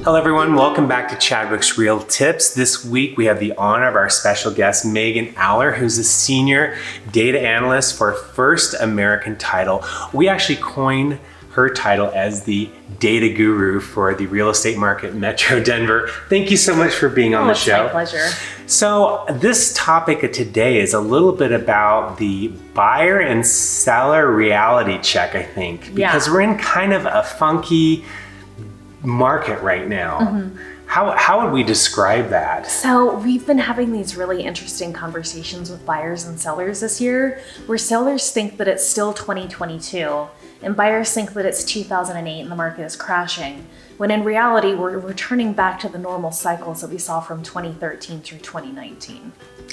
Hello everyone, welcome back to Chadwick's Real Tips. This week we have the honor of our special guest, Megan Aller, who's a senior data analyst for First American Title. We actually coined her title as the data guru for the real estate market in Metro Denver. Thank you so much for being on the show. It's my pleasure. So this topic of today is a little bit about the buyer and seller reality check, I think, because we're in kind of a funky market right now. Mm-hmm. How would we describe that? So we've been having these really interesting conversations with buyers and sellers this year, where sellers think that it's still 2022 and buyers think that it's 2008 and the market is crashing, when in reality we're returning back to the normal cycles that we saw from 2013 through 2019.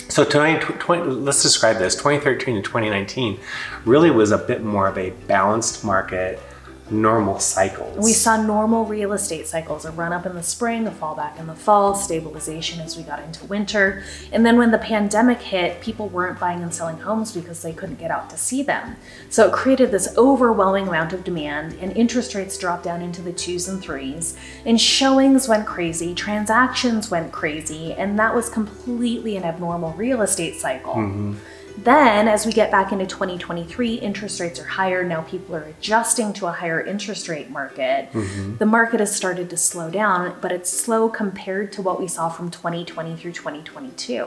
So let's describe this. 2013 to 2019 really was a bit more of a balanced market, normal cycles. We saw normal real estate cycles, a run up in the spring, a fall back in the fall, stabilization as we got into winter. And then when the pandemic hit, people weren't buying and selling homes because they couldn't get out to see them. So it created this overwhelming amount of demand, and interest rates dropped down into the 2s and 3s, and showings went crazy, transactions went crazy, and that was completely an abnormal real estate cycle. Mm-hmm. Then, as we get back into 2023, interest rates are higher. Now people are adjusting to a higher interest rate market. Mm-hmm. The market has started to slow down, but it's slow compared to what we saw from 2020 through 2022.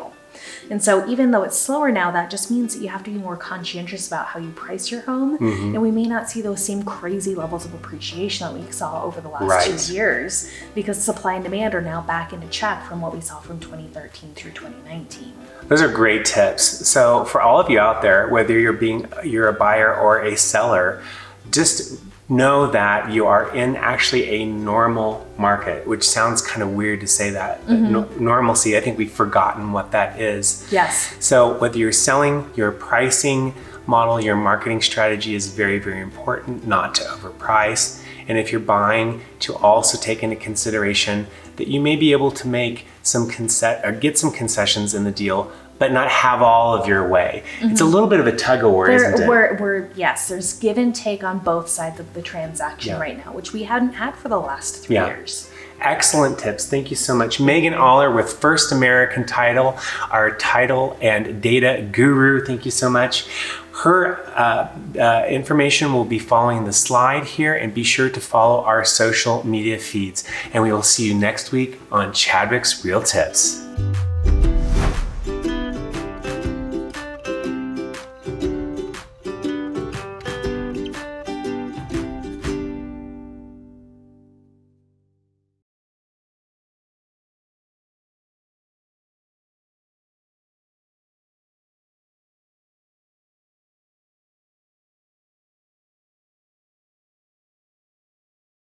And so even though it's slower now, that just means that you have to be more conscientious about how you price your home. Mm-hmm. And we may not see those same crazy levels of appreciation that we saw over the last 2 years, because supply and demand are now back into check from what we saw from 2013 through 2019. Those are great tips. So for all of you out there, whether you're a buyer or a seller, just know that you are in actually a normal market, which sounds kind of weird to say that. Mm-hmm. Normalcy, I think we've forgotten what that is. Yes. So whether you're selling, your pricing model, your marketing strategy is very, very important, not to overprice. And if you're buying, to also take into consideration that you may be able to make get some concessions in the deal, but not have all of your way. Mm-hmm. It's a little bit of a tug of war, isn't it? Yes, there's give and take on both sides of the transaction right now, which we hadn't had for the last 3 years. Excellent tips. Thank you so much. Megan Aller with First American Title, our title and data guru. Thank you so much. Her information will be following the slide here, and be sure to follow our social media feeds. And we will see you next week on Chadwick's Real Tips.